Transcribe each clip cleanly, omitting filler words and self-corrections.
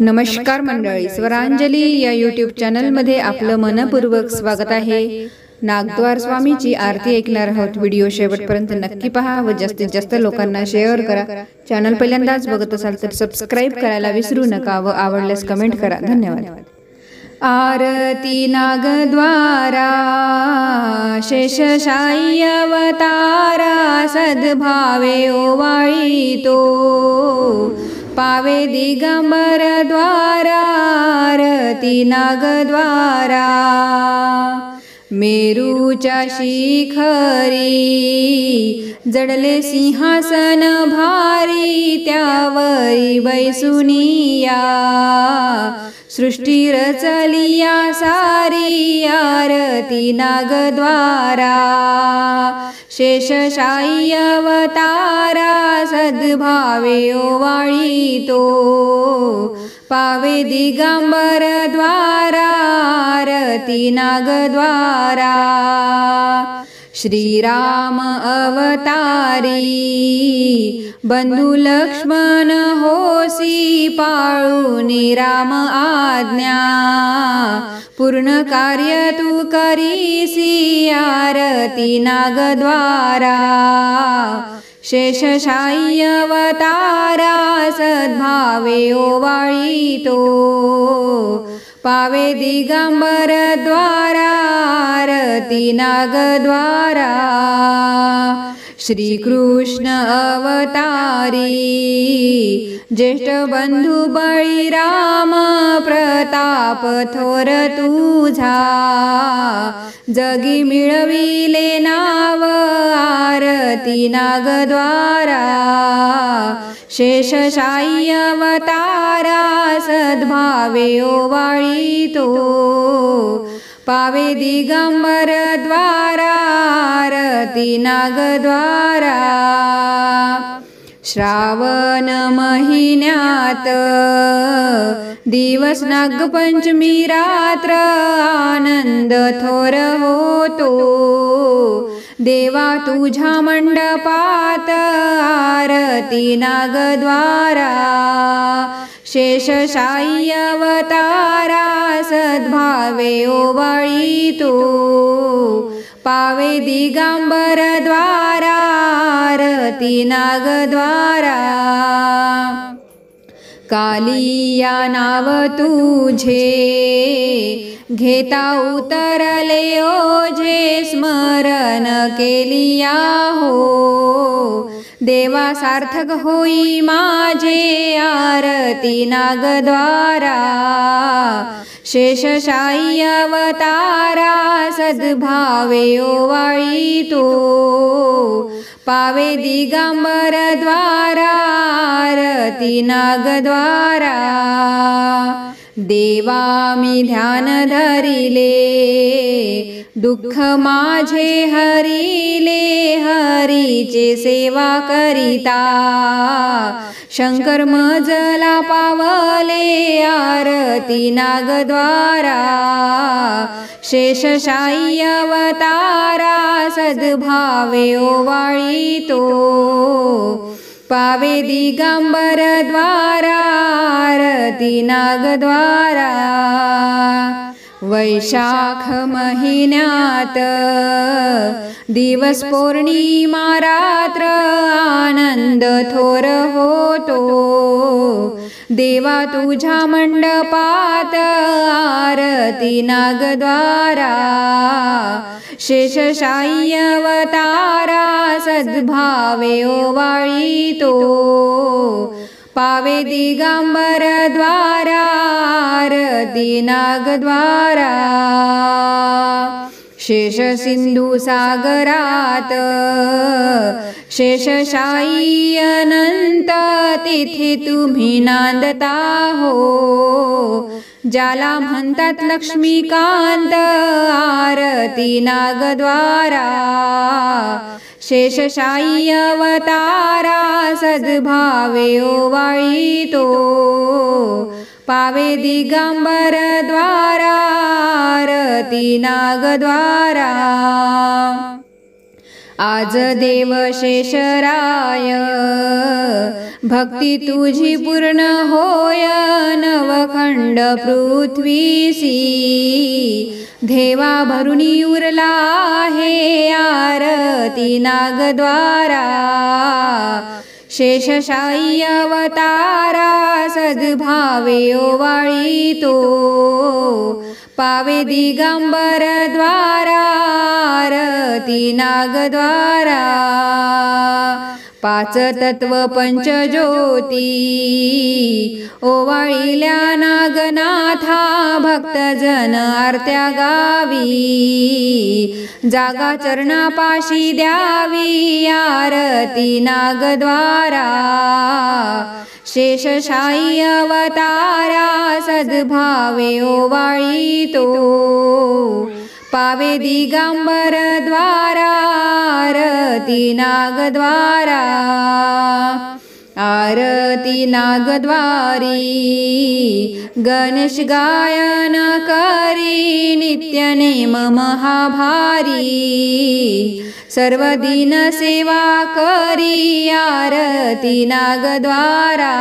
नमस्कार मंडळी, स्वरांजली या यूट्यूब चॅनलमध्ये आपलं मनपूर्वक स्वागत आहे। नागद्वार स्वामीची आरती ऐकणार आहोत। व्हिडिओ शेवटपर्यंत नक्की पहा व जास्तीत जास्त लोकांना शेअर करा। चॅनल पहिल्यांदाच बघत असाल तर सबस्क्राइब करायला विसरू नका व आवडल्यास कमेंट करा। धन्यवाद। आरती नागद्वारा शेषशायी अवतारा सद्भावे ओवाळीतो पावे दिगंबर द्वारा आरती नागद्वारा मेरूच्या शिखरी जडले सिंहासन भारी त्यावरी बैसुनिया सृष्टी रचलिया सारी आरती नागद्वारा शेषशायी अवतारा सद्भावे ओवाळीतो पावे दिगंबर द्वारा आरती नागद्वारा श्रीराम अवतारी बंधु लक्ष्मण होसी पाळूनी राम आज्ञा पूर्ण कार्य तू करीसी आरती नागद्वारा शेषशायी अवतारा सद्भावे ओवाळीतो पावे दिगंबर द्वारा आरती नागद्वारा श्रीकृष्ण अवतारी ज्येष्ठ बंधु बळीराम प्रताप थोर तुझा जगी मिळविले नाव आरती नागद्वारा शेषशायी अवतारा सद्भावे ओवाळीतो पावे दिगंबर द्वारा आरती नागद्वारा श्रावण महिन्यात दिवस नागपंचमी रात्र आनंद थोर होतो देवा तुझ्या मंडपात आरती नागद्वारा शेषशायी अवतारा सद्भावे ओवाळीतो पावे दिगंबर द्वारा आरती नागद्वारा कालिया नाव तुझे घेता उतरले ओझे स्मरण केलिया हो देवा सार्थक होई माझे आरती नागद्वारा शेषशायी अवतारा सद्भावे ओवाळीतो पावे दिगंबर द्वारा आरती नागद्वारा देवा मी ध्यान धरिले दुःख माझे हरिले हरीचे सेवा करिता शंकर मजला पावले आरती नागद्वारा शेषशायी अवतारा सद्भावे ओवाळीतो पावे दिगंबर द्वारा आरती नागद्वारा वैशाख महिन्यात दिवस पौर्णिमा रात्र आनंद थोर होतो देवा तुझ्या मंडपात आरती नागद्वारा शेषशायी अवतारा सद्भावे ओवाळीतो पावे दिगंबर द्वारा आरती नागद्वारा शेष सिंधू सागरात शेषशायी अनंत तिथे तुम्ही नांदता हो ज्याला म्हणतात लक्ष्मीकांत आरती नागद्वारा शेषशायी अवतारा सद्भावे ओवाळीतो पावे दिगंबर द्वारा आरती नागद्वारा आज देव शेषराय भक्ती तुझी पूर्ण होय नव खंड पृथ्वीसी धेवा भरुनी उरला आहे आरती नागद्वारा शेषशायी अवतारा सद्भावे ओवाळीतो पावे दिगंबर द्वारा आरती नागद्वारा पाच तत्व पंचज्योती ओवाळिल्या नागनाथा भक्तजन आरत्या गावी जागा चरणापाशी द्यावी आरती नागद्वारा शेषशायी अवतारा सद्भावे ओवाळीतो पावे दिगंबर द्वारा आरती नागद्वारा आरती नागद्वारी गणेश गायन करी नित्य नेम महाभारी सर्व दिन सेवा करी आरती नागद्वारा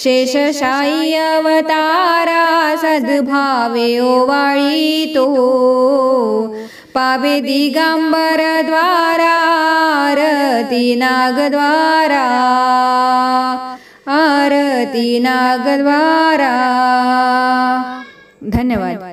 शेषशायी अवतारा सद्भावे ओवाळीतो पावे दिगंबर द्वारा आरती नागद्वारा आरती नागद्वारा। धन्यवाद।